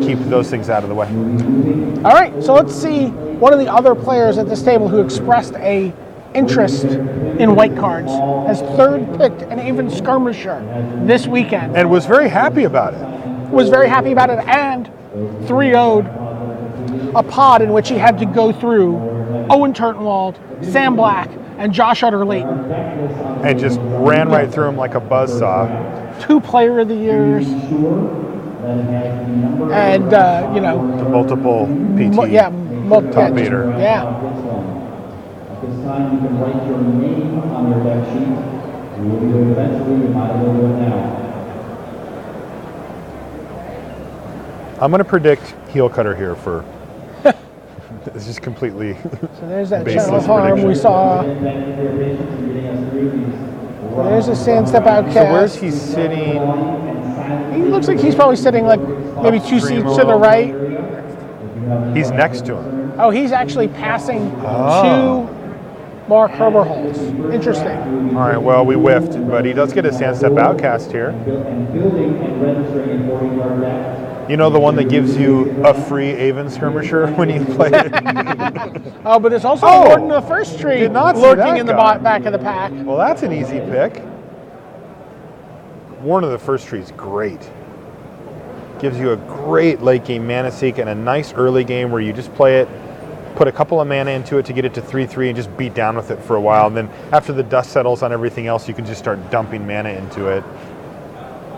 keep those things out of the way. All right, so let's see one of the other players at this table who expressed a interest in white cards has third picked an Aven Skirmisher this weekend. And was very happy about it. Was very happy about it and 3-0'd a pod in which he had to go through Owen Turtenwald, Sam Black, and Josh Utter-Layton. And just ran right through him like a buzzsaw. 2 Player of the Years. And, you know. The multiple PT. Top beater. Yeah. At this time, you can write your name on your deck sheet. You will do it eventually. You might as well do it now. I'm going to predict heel cutter here for. It's just completely. So there's that baseless Channel Harm prediction. we saw. There's a Sandstep Outcast. So where's he sitting? He looks like he's probably sitting like maybe 2 seats to the right. He's next to him. Oh, he's actually passing 2 Mark Herberholz. Interesting. All right, well, we whiffed, but he does get a Sandstep Outcast here. You know, the one that gives you a free Aven Skirmisher when you play it? Oh, but there's also Warden of the First Tree did not see lurking that in the guy. back of the pack. Well, that's an easy pick. Warden of the First Tree is great. Gives you a great late game mana seek and a nice early game where you just play it, put a couple of mana into it to get it to 3/3 and just beat down with it for a while. And then after the dust settles on everything else, you can just start dumping mana into it.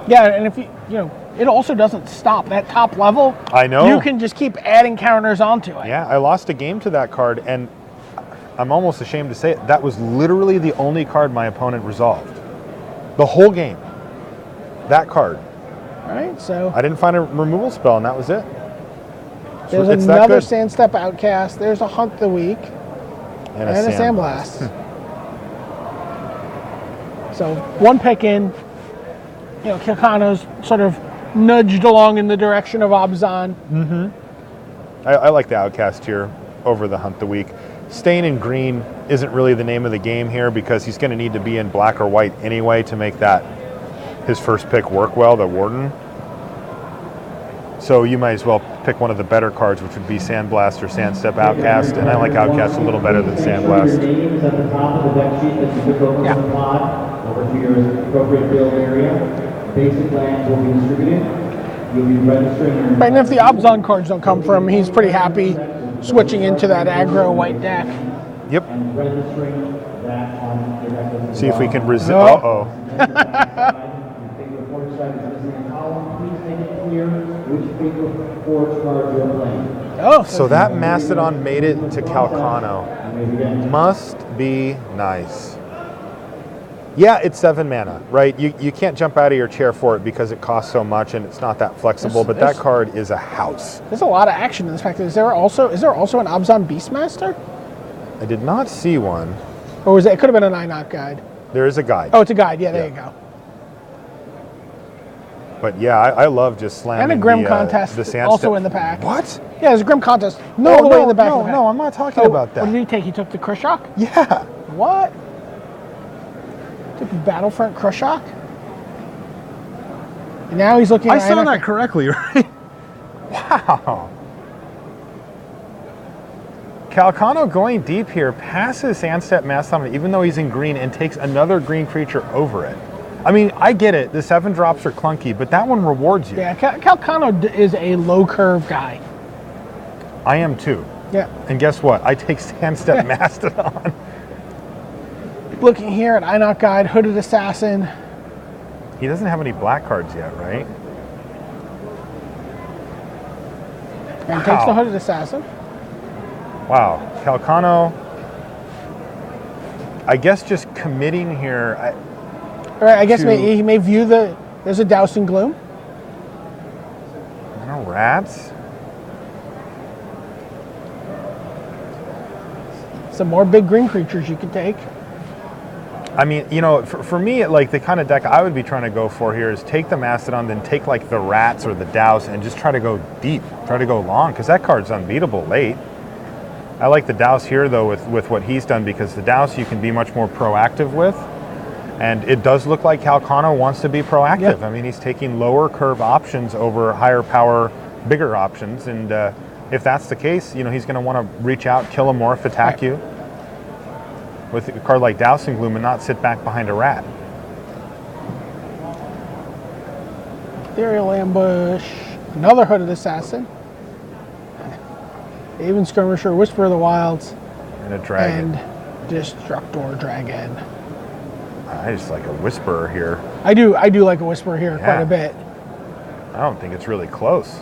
Yeah, and if you know, it also doesn't stop. That top level, I know. you can just keep adding counters onto it. Yeah, I lost a game to that card, and I'm almost ashamed to say it. That was literally the only card my opponent resolved. The whole game. That card. All right, so I didn't find a removal spell, and that was it. there's It's that another good. Sandstep Outcast. There's a Hunt the Week And and a Sandblast. So 1 pick in. You know, Calcano's sort of nudged along in the direction of Abzan. I like the Outcast here over the Hunt the Week. Staying in green isn't really the name of the game here because he's going to need to be in black or white anyway to make that his first pick work well, the Warden. So you might as well pick one of the better cards, which would be Sandblast or Sandstep Outcast, and I like Outcast a little better than Sandblast. Your name is at the top of the deck sheet that you took over from the pod, over to your appropriate field area. Basic lands will be distributed. You'll be registering your... Right, and if the Abzan cards don't come from him, he's pretty happy switching into that aggro white deck. Yep. And registering that on your deck list. See if we can resist. No. Uh-oh. Big report side is missing a column. Please make it clear which big report card you're playing. Oh, So that Mastodon made it to Calcano. Must be nice. Yeah, it's 7 mana, right? You can't jump out of your chair for it because it costs so much and it's not that flexible, but that card is a house. there's a lot of action in this pack. Is there also an Abzan Beastmaster? I did not see one. Or was it could have been a 9-op guide. There is a guide. Oh, it's a guide. Yeah, there Yeah. you go. But yeah, I love just slamming And a Grim the, Contest the Sandstep. also in the pack. What? Yeah, there's a Grim Contest No, all the way no, in the back. no, of the no, pack. I'm not talking Oh, about that. What did he take? He took the Krushok? Yeah. What? Took Battlefront Krushok? And now he's looking I at saw that correctly, right? Wow. Calcano going deep here passes Sandstep Mastodon even though he's in green and takes another green creature over it. I mean, I get it. The 7 drops are clunky, but that one rewards you. Yeah, Calcano is a low curve guy. I am too. Yeah. And guess what? I take Sandstep Mastodon. Looking here at Inoc Guide, Hooded Assassin. He doesn't have any black cards yet, right? And takes the Hooded Assassin. Wow. Calcano, I guess just committing here. All right, I guess he may view there's a Dousing Gloom. No rats. Some more big green creatures you can take. I mean, you know, for me, like the kind of deck I would be trying to go for here is take the Mastodon, then take like the rats or the Douse and just try to go deep, try to go long, because that card's unbeatable late. I like the Douse here though with what he's done, because the Douse you can be much more proactive with. And it does look like Calcano wants to be proactive. Yep. I mean, he's taking lower curve options over higher power bigger options. And if that's the case, you know, he's going to want to reach out, kill a morph, attack you with a card like Dousing Gloom and not sit back behind a rat. Ethereal Ambush, another Hooded Assassin, Even Skirmisher, Whisper of the Wilds, And a dragon. and Destructor Dragon. I just like a Whisperer here. I do like a Whisperer here quite a bit. I don't think it's really close.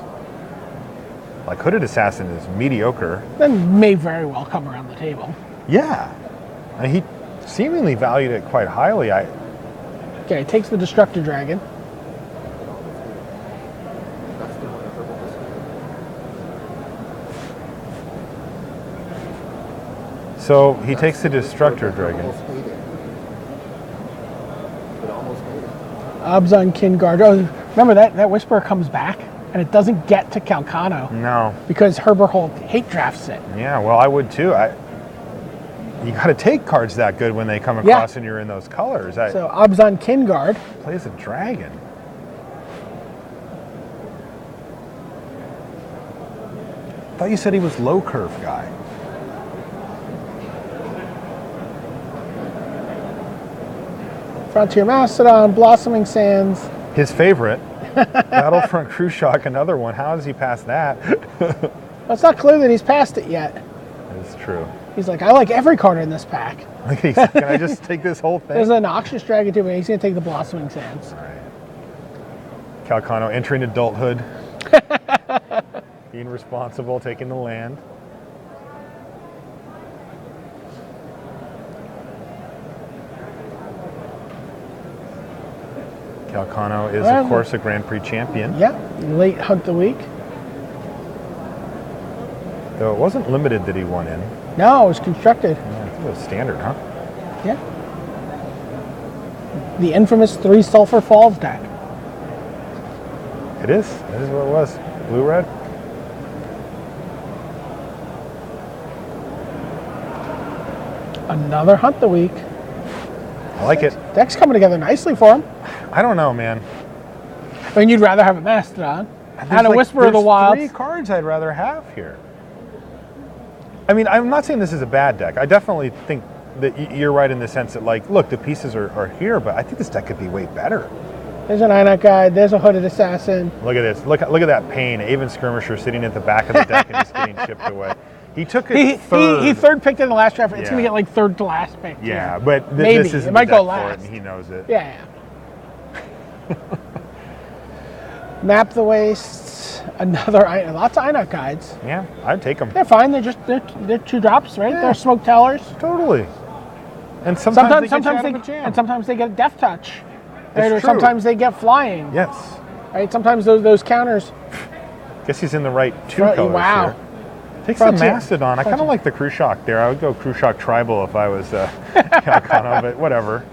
Like Hooded Assassin is mediocre. Then may very well come around the table. Yeah. And he seemingly valued it quite highly. Okay, takes the Destructor Dragon. So he takes the Destructor Dragon. Abzan Kingard. Oh, remember that Whisperer comes back and it doesn't get to Calcano No. because Herberhold hate drafts it. Yeah, well, I would too. You got to take cards that good when they come across and you're in those colors. So Abzan Kingard Plays a dragon. I thought you said he was low curve guy. Frontier Mastodon, Blossoming Sands. His favorite, Battlefront Cruise Shock, another one. How does he pass that? Well, it's not clear that he's passed it yet. It's true. He's like, I like every card in this pack. Can I just take this whole thing? There's a Noxious Dragon too, but he's going to take the Blossoming Sands. All right. Calcano entering adulthood. Being responsible, taking the land. Calcano is, of course, a Grand Prix champion. Yeah, late Hunt the Week. Though it wasn't limited that he won in. No, it was constructed. Yeah, I think it was standard, huh? Yeah. The infamous 3 Sulfur Falls deck. It is. That is what it was. Blue-red. Another Hunt the Week. I like it. Deck's coming together nicely for him. I don't know, man. I mean, you'd rather have a Mastodon and a Whisper of the There's Wilds. 3 cards I'd rather have here. I mean, I'm not saying this is a bad deck. I definitely think that you're right in the sense that, like, look, the pieces are here, but I think this deck could be way better. There's an Einok Guide. There's a Hooded Assassin. Look at this. Look at that pain. Aven Skirmisher sitting at the back of the deck and just getting chipped away. He took it third. He third picked in the last draft. It's Yeah. going to get like third to last pick. Yeah, but Maybe. this isn't It might the deck go for it, last. and he knows it. Yeah. Map the Wastes. Another lots of Einok Guides. Yeah, I'd take them. They're fine. They're 2 drops, right? Yeah. They're Smoke Tellers. Totally. And sometimes they get you out of a jam. and sometimes they get Death Touch. Right? Or true. sometimes they get Flying. Yes. Right? Sometimes those counters. Guess he's in the right 2 Front- colors wow. here. Takes the Frontier. Mastodon. I kind of like the Cruise Shock there. I would go Cruise Shock Tribal if I was Calcano, but whatever.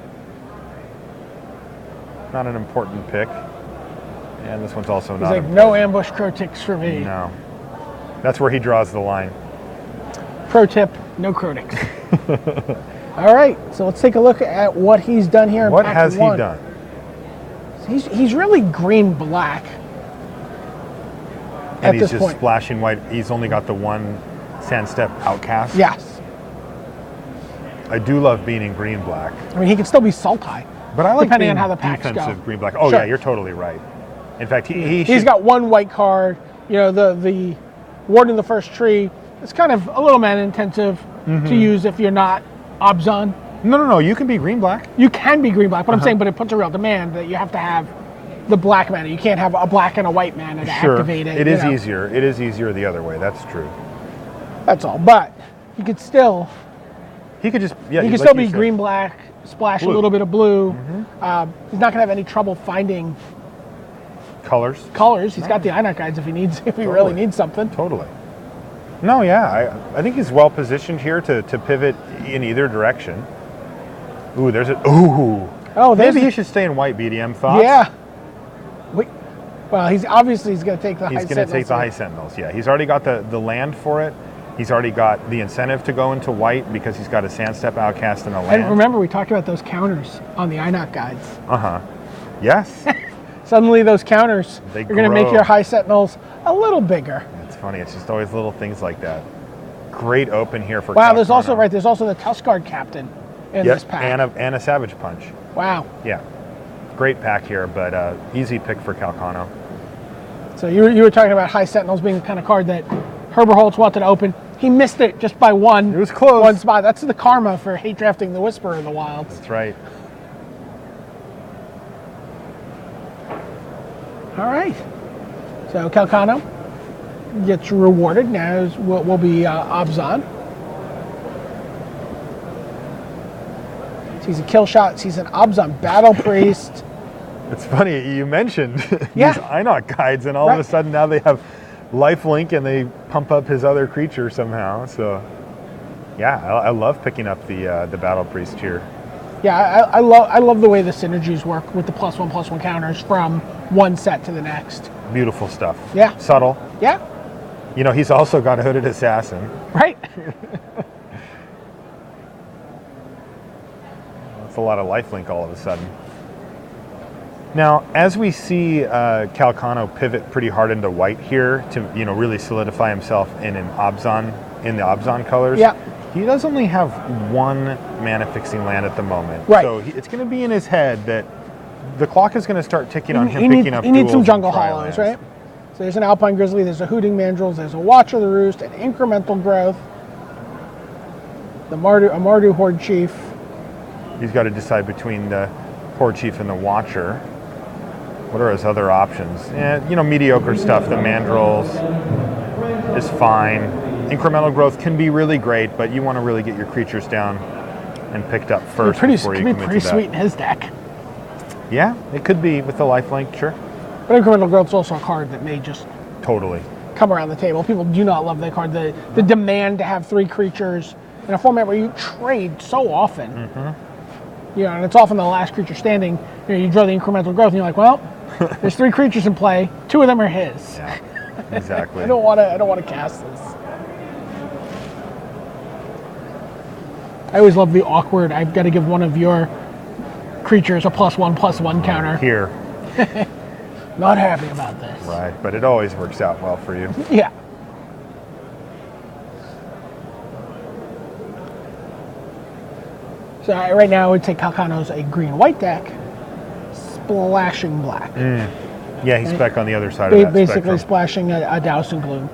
Not an important pick. And this one's also He's not like, important. no ambush Crotix for me. No. That's where he draws the line. Pro tip, no Crotix. All right, so let's take a look at what he's done here in What pack has he 1. done? He's really green-black And at he's this just point. splashing white. He's only got the 1 Sandstep Outcast. Yes. I do love being in green-black. I mean, he can still be Sultai. But I like Depending being on how the packs defensive go. green-black. Oh, Sure. yeah, you're totally right. In fact, he He's should, got 1 white card. You know, the Ward in the First Tree. It's kind of a little mana-intensive to use if you're not Abzan. No, you can be green-black. You can be green-black, but I'm saying, but it puts a real demand that you have to have the black mana. You can't have a black and a white mana to activate it. It is you know. easier. It is easier the other way. That's true. That's all. But he could still He could just, he could still be green-black, splash a little bit of blue. He's not going to have any trouble finding colors. colors. He's got the Einok Guides if he needs, if he really needs something. Totally. No, yeah, I think he's well positioned here to pivot in either direction. Ooh, there's a Oh, maybe he should stay in white. BDM thoughts? Yeah. Wait. Well, he's going to take the He's going to take the High Sentinels. Yeah, he's already got the land for it. He's already got the incentive to go into white because he's got a Sandstep Outcast and a land. And remember, we talked about those counters on the Einok Guides. Yes. Suddenly those counters They are going to make grow. your high sentinels a little bigger. It's funny. It's just always little things like that. Great open here for Wow, there's also Calcano. there's also the Tuskguard Captain in Yep, this pack. and a Savage Punch. Wow. Yeah, great pack here, but easy pick for Calcano. So you were talking about high sentinels being the kind of card that Herberholtz wanted to open. He missed it just by one. It was close. One spot. That's the karma for hate drafting the Whisperer in the Wilds. That's right. All right. So Calcano gets rewarded. Now will be Abzan. Sees a kill shot. Sees an Abzan Battle Priest. It's funny you mentioned Yeah. these Einok guides, and all of Right. a sudden now they have lifelink and they pump up his other creature somehow. So, yeah, I love picking up the Battle Priest here. Yeah, I love the way the synergies work with the +1/+1 counters from one set to the next. Beautiful stuff. Yeah. Subtle. Yeah. You know, he's also got a Hooded Assassin. Right. That's a lot of lifelink all of a sudden. Now, as we see Calcano pivot pretty hard into white here to really solidify himself in the Abzan colors. Yeah. He does only have one mana fixing land at the moment. Right. So it's going to be in his head that the clock is going to start ticking on him picking up He needs some duels jungle and tri hollows, lands. right? So there's an Alpine Grizzly, there's a Hooting Mandrills, there's a Watcher of the Roost, an Incremental Growth, a Mardu Horde Chief. He's got to decide between the Horde Chief and the Watcher. What are his other options? Yeah, mediocre stuff. The Mandrills is fine. Incremental growth can be really great, but you want to really get your creatures down and picked up first before you Could be commit pretty to that. sweet in his deck. Yeah, it could be with the lifelink, sure. But Incremental Growth's also a card that may just Totally. come around the table. People do not love that card. The demand to have 3 creatures in a format where you trade so often. Mm-hmm. And it's often the last creature standing. You draw the Incremental Growth, and you're like, well, there's 3 creatures in play. 2 of them are his. Yeah, exactly. I don't want to cast this. I always love the awkward. I've got to give one of your creatures a +1/+1 counter. Here, Not happy about this. right, but it always works out well for you. Yeah. So right now I would say Calcano's a green-white deck, splashing black. Yeah, he's back on the other side of that Basically spectrum. splashing a Douse and Gloom.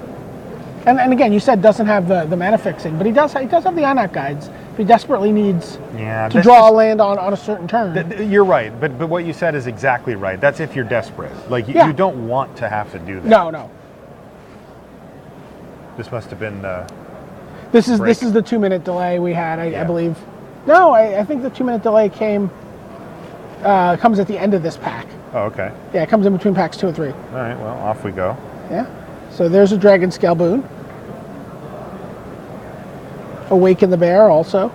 And again, you said doesn't have the mana fixing, but he does have the Einok guides. If he desperately needs Yeah, to that's draw just- a land on a certain turn. You're right, but what you said is exactly right. That's if you're desperate. Like, Yeah. you don't want to have to do that. No. This must have been This is break. the 2-minute delay we had, I Yeah. believe. No, I think the 2-minute delay comes at the end of this pack. Oh, okay. Yeah, it comes in between packs 2 and 3. All right, well, off we go. Yeah. So there's a Dragon Scale Boon. Awaken the Bear also.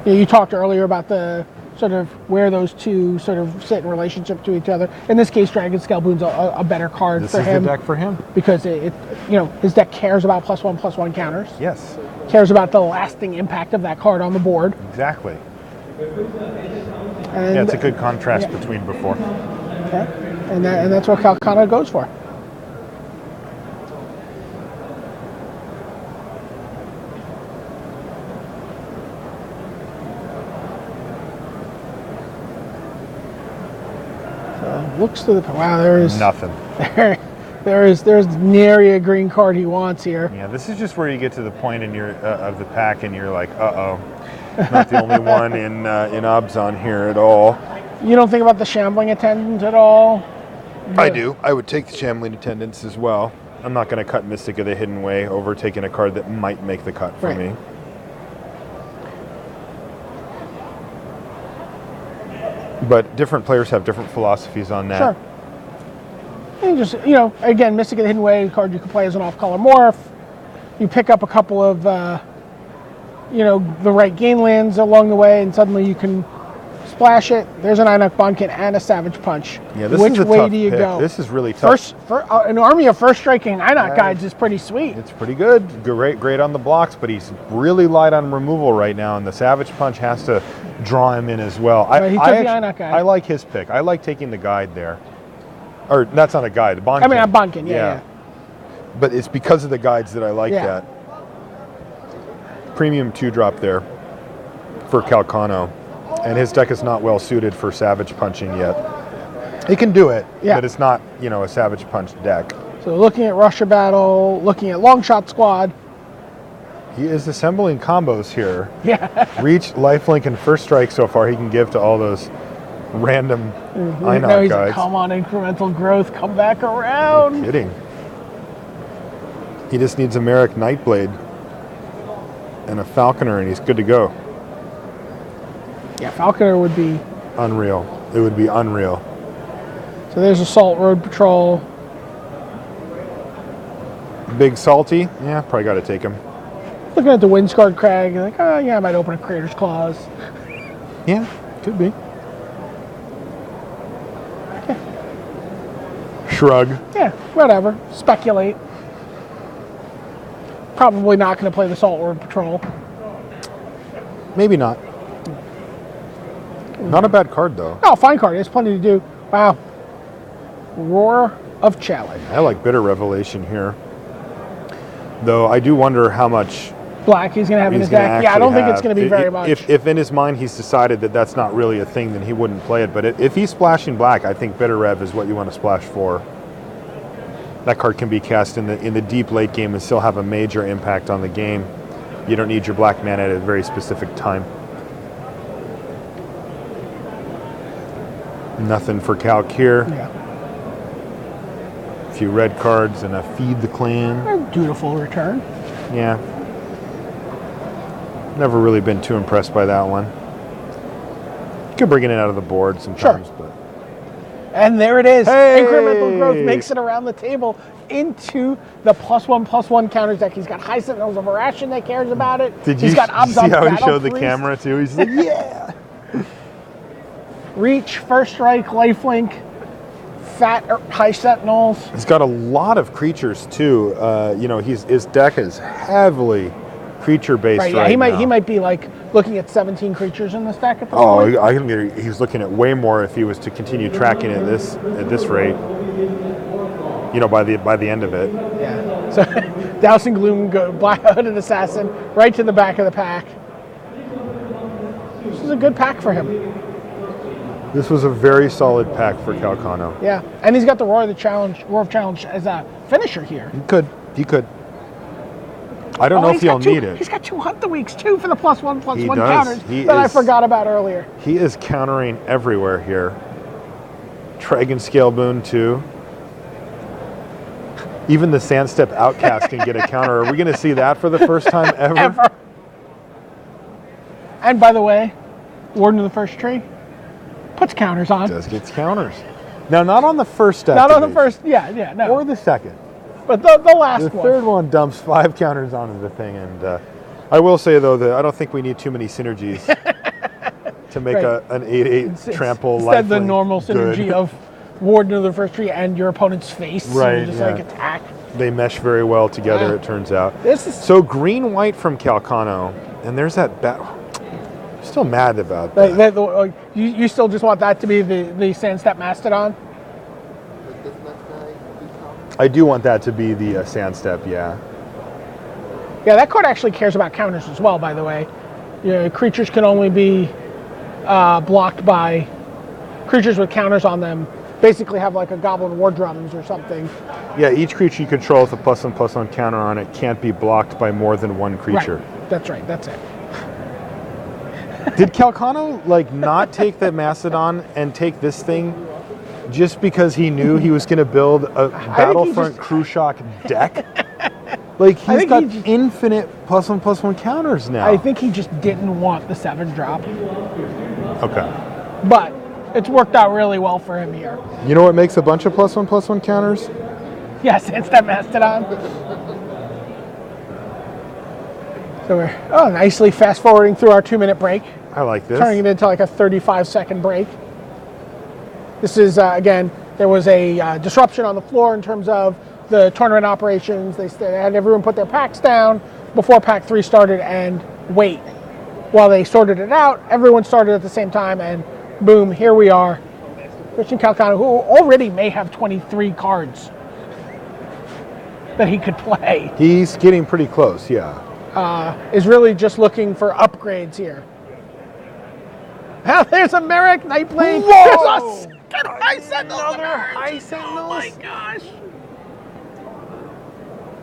You talked earlier about the sort of where those two sort of sit in relationship to each other. In this case, Dragon Scale Boon's a better card This for is him the deck for him. because his deck cares about +1/+1 counters, Yes, cares about the lasting impact of that card on the board. exactly. And, Yeah, it's a good contrast between before. okay. and that's what Calcano goes for. Looks to the wow. There is Nothing. there's nary a green card he wants here. Yeah, this is just where you get to the point in your of the pack, and you're like, uh-oh, not the only one in Abzan here at all. You don't think about the Shambling Attendant at all? I do. I would take the Shambling Attendants as well. I'm not going to cut Mystic of the Hidden Way over taking a card that might make the cut for Right. me. But different players have different philosophies on that. Sure. And just again, Mystic of the Hidden Way, a card you can play as an off-color morph. You pick up a couple of the right gain lands along the way, and suddenly you can splash it. There's an Einok Bonkin and a Savage Punch. Yeah, this Which is a way tough do you pick. go? This is really tough. An army of first striking Einok guides is pretty sweet. It's pretty good. Great on the blocks, but he's really light on removal right now, and the Savage Punch has to draw him in as well. Right, he took the Einok guide. I like his pick. I like taking the guide there. Or that's not a guide. Bonkin. I mean, a Bonkin, yeah. But it's because of the guides that I like Yeah. that. Premium 2-drop there for Calcano. And his deck is not well suited for Savage Punching yet. He can do it, but it's not, a Savage Punch deck. So looking at Russia Battle, looking at Long Shot Squad. He is assembling combos here. Yeah. Reach, lifelink, and first strike so far he can give to all those random Now INOC he's guides. like, come on, incremental growth, come back around. No kidding. He just needs a Merrick Nightblade and a Falconer, and he's good to go. Yeah, Falconer would be unreal. It would be unreal. So there's Assault Road Patrol. Big Salty, yeah, probably got to take him. Looking at the Windscarred Crag, you're like, oh yeah, I might open a Crater's Claws. Yeah, could be. Shrug. Yeah, whatever. Speculate. Probably not going to play the Salt Road Patrol. Maybe not. Not a bad card, though. Oh, fine card. There's plenty to do. Wow. Roar of Challenge. I like Bitter Revelation here. Though I do wonder how much black he's going to have in his deck. Yeah, I don't think it's going to be very much. If in his mind he's decided that that's not really a thing, then he wouldn't play it. But if he's splashing black, I think Bitter Rev is what you want to splash for. That card can be cast in the deep late game and still have a major impact on the game. You don't need your black mana at a very specific time. Nothing for Calcir. Yeah. A few red cards and a Feed the Clan. A dutiful return. Yeah. Never really been too impressed by that one. You could bring it out of the board sometimes, Sure. but and there it is. Hey! Incremental growth makes it around the table into the +1/+1 counters deck. He's got High Sentinels of Arashin that cares about it. He's got Abzan see how he Battle showed the Priest. camera too? He's like, yeah. Reach, First Strike, Lifelink, Fat High Sentinels. He's got a lot of creatures too. His deck is heavily creature based Right, right, yeah, now. he might be like looking at 17 creatures in this deck at this point. I think he's looking at way more if he was to continue tracking at this rate. By the end of it. Yeah. So Dousing Gloom, Black Hooded Assassin, right to the back of the pack. This is a good pack for him. This was a very solid pack for Calcano. Yeah, and he's got the Roar of Challenge as a finisher here. He could. I don't know if he'll need it. He's got 2 Hunt the Weeks too for the +1/+1 He counters does. I forgot about earlier. He is countering everywhere here. Dragon Scale Boon too. Even the Sandstep Outcast can get a counter. Are we going to see that for the first time ever? And by the way, Warden of the First Tree puts counters on. Just gets counters. Now, not on the first Not on the first, no. Or the second. But the last The one. third one dumps 5 counters onto the thing. And I will say, though, that I don't think we need too many synergies to make an 8/8 trample lifelink. Instead, the normal synergy of Warden of the First Tree and your opponent's face. Right, Just yeah. like attack. They mesh very well together, Yeah. it turns out. This is So green-white from Calcano. And there's that battle. I'm still mad about that. you still just want that to be the Sandstep Mastodon? I do want that to be the Sandstep, yeah. Yeah, that card actually cares about counters as well, by the way. Creatures can only be blocked by creatures with counters on them. Basically have like a Goblin War Drums or something. Yeah, each creature you control with a +1/+1 counter on it can't be blocked by more than one creature. Right. That's right, that's it. Did Calcano not take the Mastodon and take this thing just because he knew he was going to build a Battlefront Crew Shock deck? He's got infinite +1/+1 counters now. I think he just didn't want the 7-drop. Okay. But it's worked out really well for him here. You know what makes a bunch of +1/+1 counters? Yes, it's that Mastodon. So we're nicely fast forwarding through our 2-minute break. I like this. Turning it into like a 35-second break. This is, again, there was a disruption on the floor in terms of the tournament operations. They had everyone put their packs down before Pack 3 started and wait. While they sorted it out, everyone started at the same time, and boom, here we are. Christian Calcano, who already may have 23 cards that he could play, He's getting pretty close, yeah. is really just looking for upgrades here. Now there's a Merrick Nightblade. Whoa! There's a second High Sentinel. Another High Sentinels? Oh my gosh.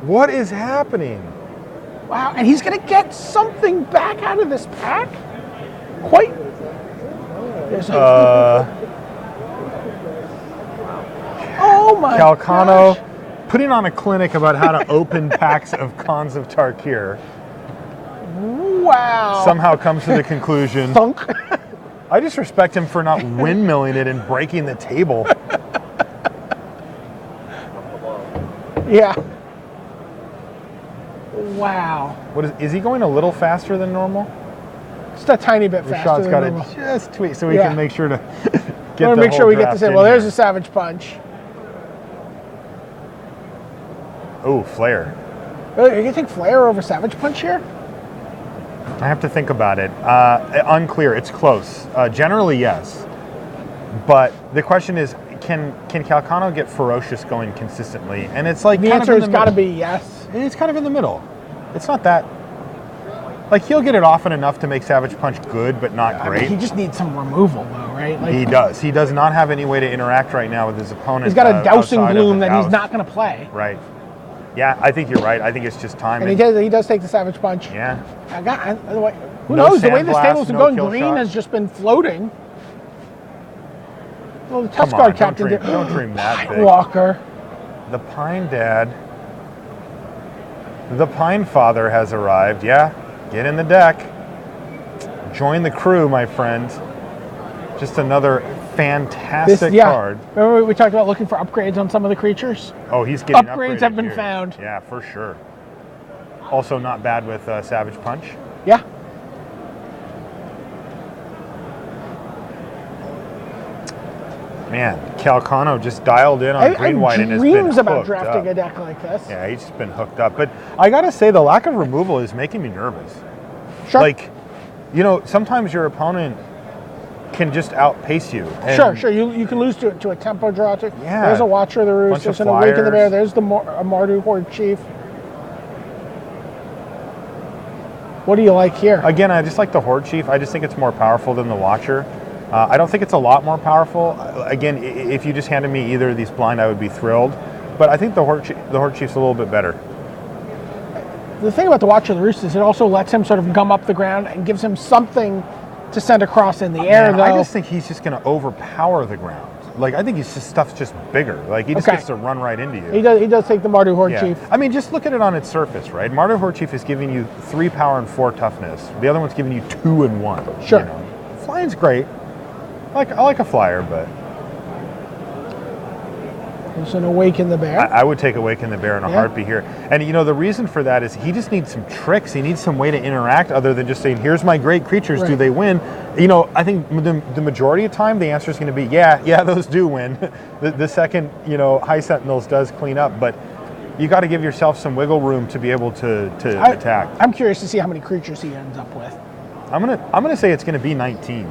What is happening? Wow, and he's going to get something back out of this pack? Quite. There's a, oh my Calcano gosh. putting on a clinic about how to open packs of Cons of Tarkir. Wow. Somehow comes to the conclusion. Thunk. I just respect him for not windmilling it and breaking the table. Yeah. Wow. What is he going a little faster than normal? Just a tiny bit faster Rashad's than got normal. to just tweak so we Yeah. can make sure to I get want to the make sure whole we get draft this in. in Well, there's here. a Savage Punch. Oh, Flare. Really? Are you going to take Flare over Savage Punch here? I have to think about it. Unclear. It's close. Generally, yes. But the question is, can Calcano get Ferocious going consistently? And it's like The kind answer of in has the got to middle. be yes. It's kind of in the middle. It's not that. Like, he'll get it often enough to make Savage Punch good, but not I great. mean, he just needs some removal, though, right? Like, He does. He does not have any way to interact right now with his opponent. he's got a Dousing outside of Bloom the that he's Douse. not going to play. Right. Yeah, I think you're right. I think it's just time. And he does take the Savage Punch. Yeah. Who No knows? The way this Sandblast, table's been no going, kill green shot. has just been floating. Well, the Come test on, card captain did. don't dream that big. Walker. The Pine Dad. The Pine Father has arrived. Yeah, get in the deck. Join the crew, my friend. Just another fantastic card. Remember we talked about looking for upgrades on some of the creatures? Oh, he's getting Upgrades upgraded have been here. found. Yeah, for sure. Also not bad with Savage Punch. Yeah. Man, Calcano just dialed in on green-white and has been dreams about hooked drafting up. a deck like this. Yeah, he's just been hooked up. But I gotta say, the lack of removal is making me nervous. Sure. Like, you know, sometimes your opponent can just outpace you. And Sure. You can lose to a tempo draw. Yeah. There's a Watcher of the Roost. Bunch of There's an Awaken the Bear. flyers. There's the a Mardu Horde Chief. What do you like here? Again, I just like the Horde Chief. I just think it's more powerful than the Watcher. I don't think it's a lot more powerful. Again, if you just handed me either of these blind, I would be thrilled. But I think the Horde Chief's a little bit better. The thing about the Watcher of the Roost is it also lets him sort of gum up the ground and gives him something to send across in the air, Man, though. I just think he's just going to overpower the ground. Like, I think stuff's just bigger. Like, he just gets to run right into you. He does take the Mardu Horde Yeah. Chief. I mean, just look at it on its surface, right? Mardu Horde Chief is giving you 3 power and 4 toughness. The other one's giving you 2 and 1. Sure. You know? Flying's great. I like a flyer, but There's an Awaken the Bear. I would take Awaken the Bear in a heartbeat here. And, you know, the reason for that is he just needs some tricks. He needs some way to interact other than just saying, here's my great creatures. Do Right. they win? You know, I think the majority of time, the answer is going to be, yeah, those do win. the second, you know, High Sentinels does clean up. But you got to give yourself some wiggle room to be able to attack. I'm curious to see how many creatures he ends up with. I'm gonna say it's going to be 19.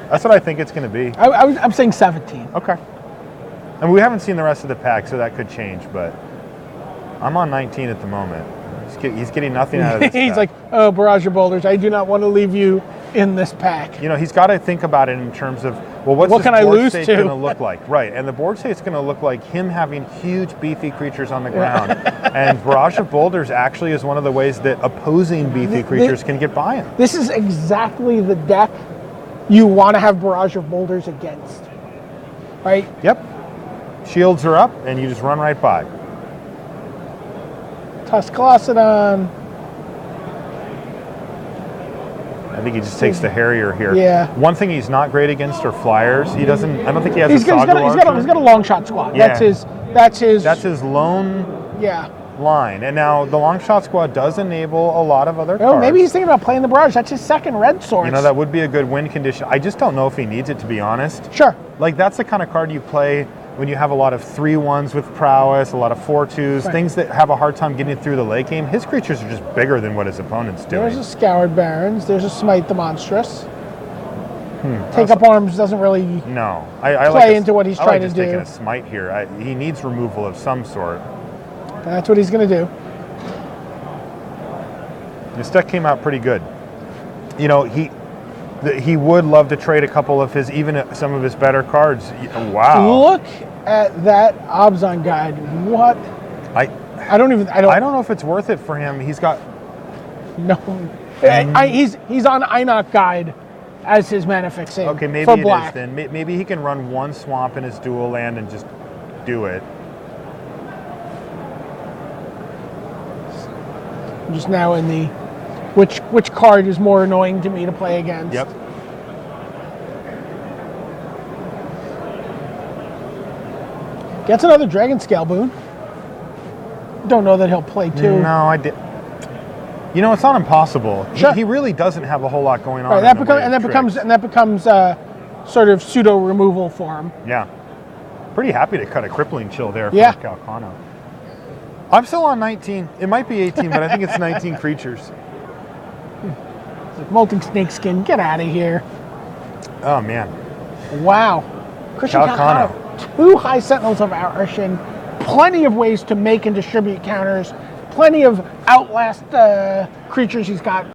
That's what I think it's going to be. I'm saying 17. Okay. And we haven't seen the rest of the pack, so that could change. But I'm on 19 at the moment. He's getting nothing out of this He's pack. like, oh, Barrage of Boulders, I do not want to leave you in this pack. You know, he's got to think about it in terms of, well, what's What this can I board lose state to? going to look like? Right, and the board state's going to look like him having huge, beefy creatures on the ground. And Barrage of Boulders actually is one of the ways that opposing beefy creatures can get by him. This is exactly the deck you want to have Barrage of Boulders against, right? Yep. Shields are up, and you just run right by. Tuscalocedon. I think he just takes the Harrier here. Yeah. One thing he's not great against are flyers. He doesn't. I don't think he has He's a got Saga he's got a long shot squad. Yeah. That's his. That's his lone Yeah. line. And now the long shot squad does enable a lot of other Oh, cards. maybe he's thinking about playing the Barrage. That's his second red source. You know, that would be a good win condition. I just don't know if he needs it, to be honest. Sure. Like, that's the kind of card you play when you have a lot of 3/1s with prowess, a lot of 4/2s, Right. things that have a hard time getting through the late game. His creatures are just bigger than what his opponent's doing. There's a Scoured Barons. There's a Smite the Monstrous. Take up arms doesn't really No, play into what he's trying to just do. taking a smite here. He needs removal of some sort. That's what he's going to do. This deck came out pretty good. You know, he would love to trade a couple of his, even some of his better cards. Wow. Look at that Abzan guide. What? I don't know if it's worth it for him. He's got no. He's on Einok guide as his mana fixing. Okay, maybe for it black. is then. Maybe he can run one swamp in his dual land and just do it. I'm just now in the which card is more annoying to me to play against. Yep. Gets another Dragon Scale boon. Don't know that he'll play two. No, I did. You know, it's not impossible. Sure. He really doesn't have a whole lot going on. Right, that becomes sort of pseudo removal for him. Yeah. Pretty happy to cut a crippling chill there for Calcano. I'm still on 19. It might be 18, but I think it's 19 creatures. Molting Snakeskin, get out of here. Oh, man. Wow. Christian Calcano. 2 High Sentinels of Arishin. Plenty of ways to make and distribute counters. Plenty of Outlast creatures he's got